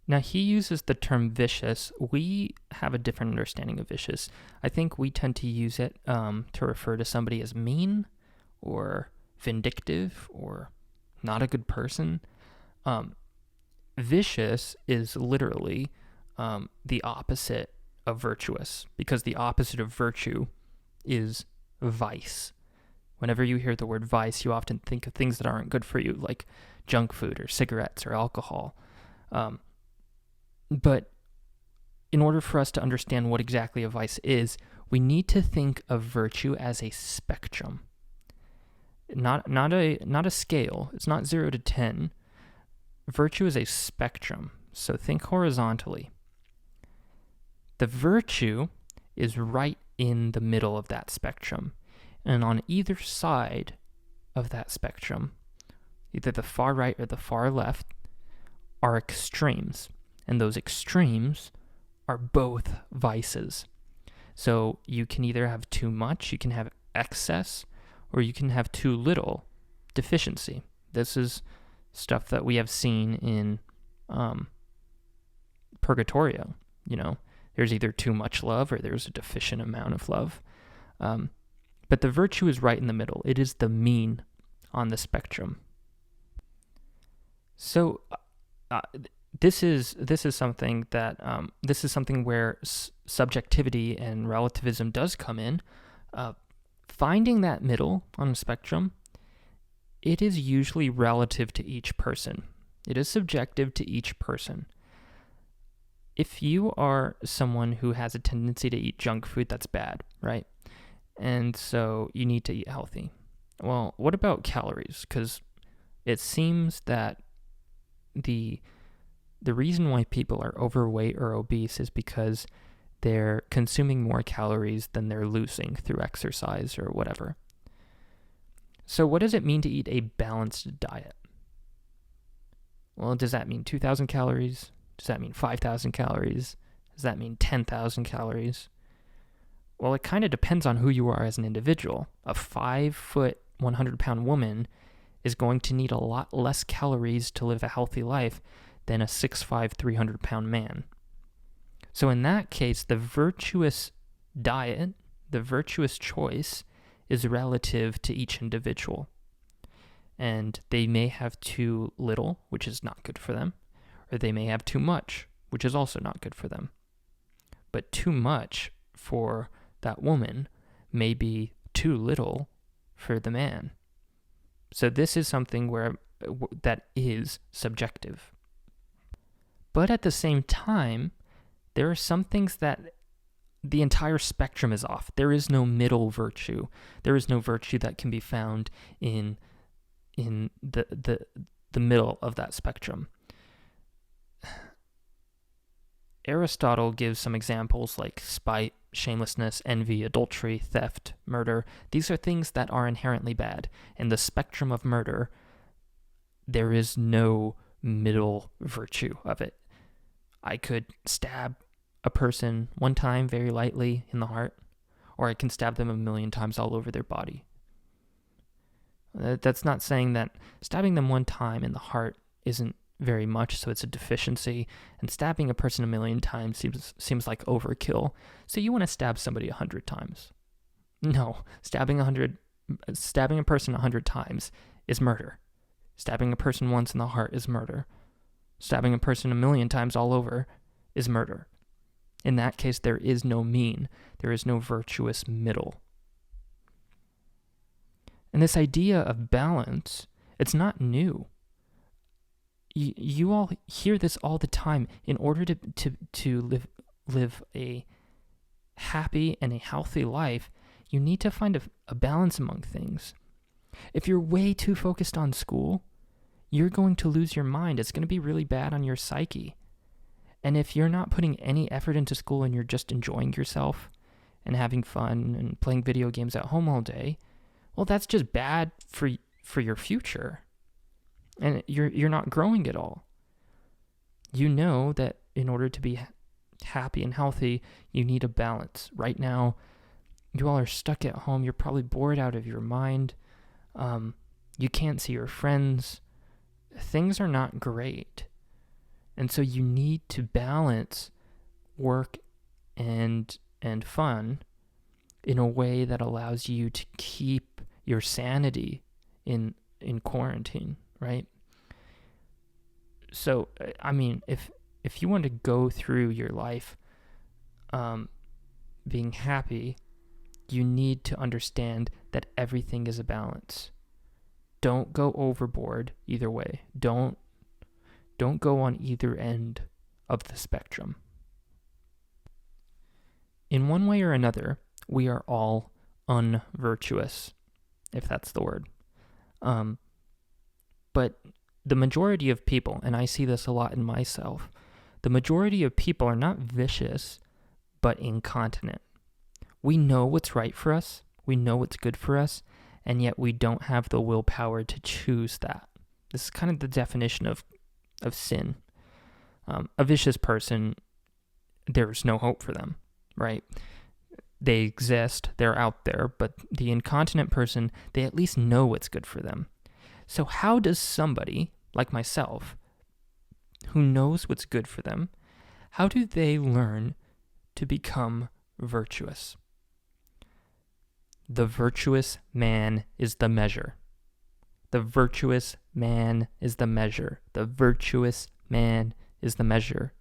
Now, he uses the term vicious. We have a different understanding of vicious. I think we tend to use it to refer to somebody as mean or vindictive or not a good person. Vicious is literally the opposite of virtuous, because the opposite of virtue is vice. Whenever you hear the word vice, you often think of things that aren't good for you, like junk food or cigarettes or alcohol. But in order for us to understand what exactly a vice is, we need to think of virtue as a spectrum. Not a scale. It's not 0 to 10. Virtue is a spectrum. So think horizontally. The virtue is right in the middle of that spectrum. And on either side of that spectrum, either the far right or the far left, are extremes. And those extremes are both vices. So you can either have too much, you can have excess, or you can have too little, deficiency. This is stuff that we have seen in Purgatorio. There's either too much love or there's a deficient amount of love. But the virtue is right in the middle. It is the mean on the spectrum. So this is something that this is something where subjectivity and relativism does come in. Finding that middle on a spectrum, it is usually relative to each person. It is subjective to each person. If you are someone who has a tendency to eat junk food, that's bad, right? And so you need to eat healthy. Well, what about calories? Because it seems that the reason why people are overweight or obese is because they're consuming more calories than they're losing through exercise or whatever. So what does it mean to eat a balanced diet? Well, does that mean 2,000 calories? Does that mean 5,000 calories? Does that mean 10,000 calories? Well, it kind of depends on who you are as an individual. A 5-foot, 100-pound woman is going to need a lot less calories to live a healthy life than a 6'5", 300-pound man. So in that case, the virtuous diet, the virtuous choice, is relative to each individual. And they may have too little, which is not good for them, or they may have too much, which is also not good for them. But too much for that woman may be too little for the man. So this is something that is subjective. But at the same time, there are some things that the entire spectrum is off. There is no middle virtue. There is no virtue that can be found in the middle of that spectrum. Aristotle gives some examples like spite, shamelessness, envy, adultery, theft, murder. These are things that are inherently bad. In the spectrum of murder, there is no middle virtue of it. I could stab a person one time very lightly in the heart, or I can stab them 1,000,000 times all over their body. That's not saying that stabbing them one time in the heart isn't very much, so it's a deficiency, and stabbing a person 1,000,000 times seems like overkill. So you want to stab somebody 100 times. No, stabbing a person 100 times is murder. Stabbing a person once in the heart is murder. Stabbing a person 1,000,000 times all over is murder. In that case, there is no mean. There is no virtuous middle. And this idea of balance, it's not new. You all hear this all the time. In order to live a happy and a healthy life, you need to find a balance among things. If you're way too focused on school, you're going to lose your mind. It's going to be really bad on your psyche. And if you're not putting any effort into school and you're just enjoying yourself and having fun and playing video games at home all day, well, that's just bad for your future. And you're not growing at all. You know that in order to be happy and healthy, you need a balance. Right now, you all are stuck at home. You're probably bored out of your mind. You can't see your friends. Things are not great. And so you need to balance work and fun in a way that allows you to keep your sanity in quarantine, right? So, I mean, if you want to go through your life being happy, you need to understand that everything is a balance. Don't go overboard either way. Don't go on either end of the spectrum. In one way or another, we are all unvirtuous, if that's the word. But the majority of people, and I see this a lot in myself, the majority of people are not vicious, but incontinent. We know what's right for us, we know what's good for us, and yet we don't have the willpower to choose that. This is kind of the definition of sin. A vicious person, there's no hope for them, right? They exist, they're out there, but the incontinent person, they at least know what's good for them. So how does somebody like myself, who knows what's good for them, how do they learn to become virtuous? The virtuous man is the measure. The virtuous man is the measure. The virtuous man is the measure.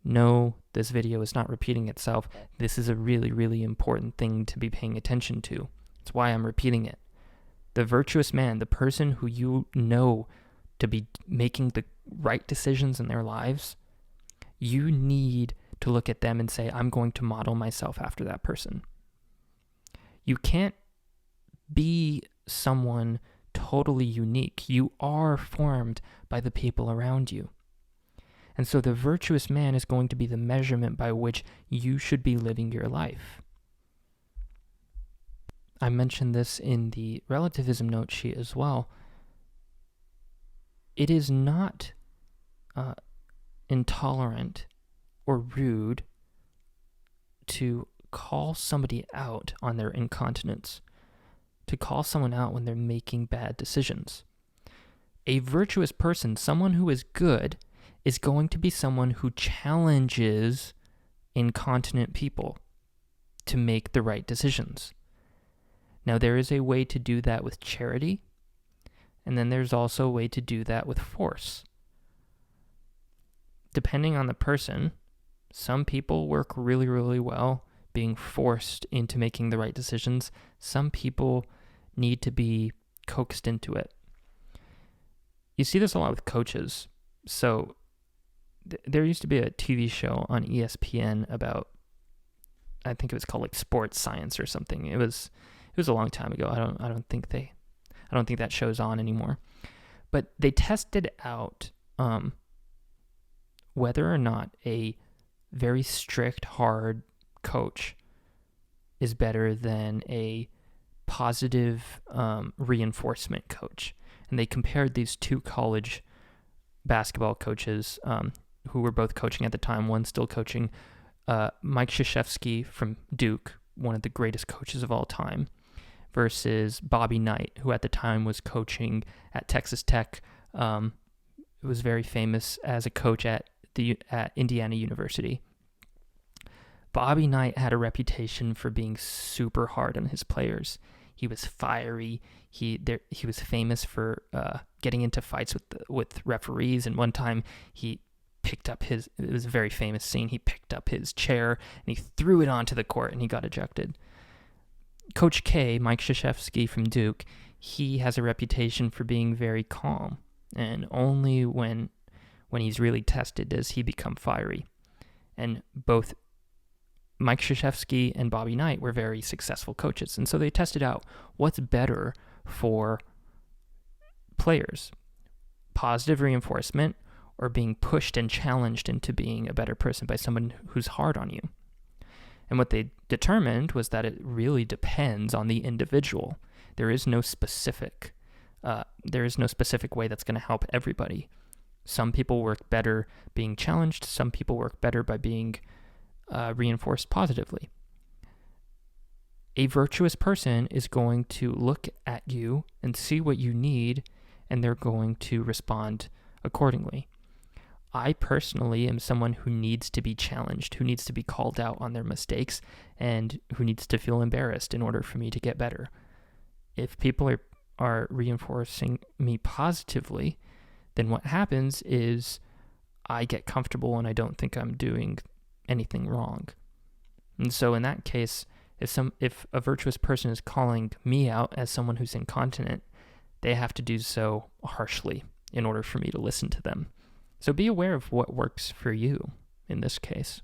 No, this video is not repeating itself. This is a really, really important thing to be paying attention to. That's why I'm repeating it. The virtuous man, the person who you know to be making the right decisions in their lives, you need to look at them and say, I'm going to model myself after that person. You can't be someone totally unique. You are formed by the people around you. And so the virtuous man is going to be the measurement by which you should be living your life. I mentioned this in the relativism note sheet as well. It is not intolerant or rude to call somebody out on their incontinence, to call someone out when they're making bad decisions. A virtuous person, someone who is good, is going to be someone who challenges incontinent people to make the right decisions. Now, there is a way to do that with charity, and then there's also a way to do that with force. Depending on the person, some people work really, really well being forced into making the right decisions. Some people need to be coaxed into it. You see this a lot with coaches. So there used to be a TV show on ESPN about, I think it was called like sports science or something. It was a long time ago. I don't think that show's on anymore. But they tested out whether or not a very strict, hard coach is better than a positive reinforcement coach. And they compared these two college basketball coaches who were both coaching at the time. One still coaching, Mike Krzyzewski from Duke, one of the greatest coaches of all time, versus Bobby Knight, who at the time was coaching at Texas Tech. Was very famous as a coach at Indiana University. Bobby Knight had a reputation for being super hard on his players. He was fiery. He was famous for getting into fights with referees. And one time he picked up it was a very famous scene. He picked up his chair and he threw it onto the court and he got ejected. Coach K, Mike Krzyzewski from Duke, he has a reputation for being very calm. And only when he's really tested does he become fiery. And both Mike Krzyzewski and Bobby Knight were very successful coaches. And so they tested out what's better for players, positive reinforcement or being pushed and challenged into being a better person by someone who's hard on you. And what they determined was that it really depends on the individual. There is no specific way that's going to help everybody. Some people work better being challenged. Some people work better by being reinforced positively. A virtuous person is going to look at you and see what you need, and they're going to respond accordingly. I personally am someone who needs to be challenged, who needs to be called out on their mistakes, and who needs to feel embarrassed in order for me to get better. If people are reinforcing me positively, then what happens is I get comfortable and I don't think I'm doing anything wrong. And so in that case, if a virtuous person is calling me out as someone who's incontinent, they have to do so harshly in order for me to listen to them. So be aware of what works for you in this case.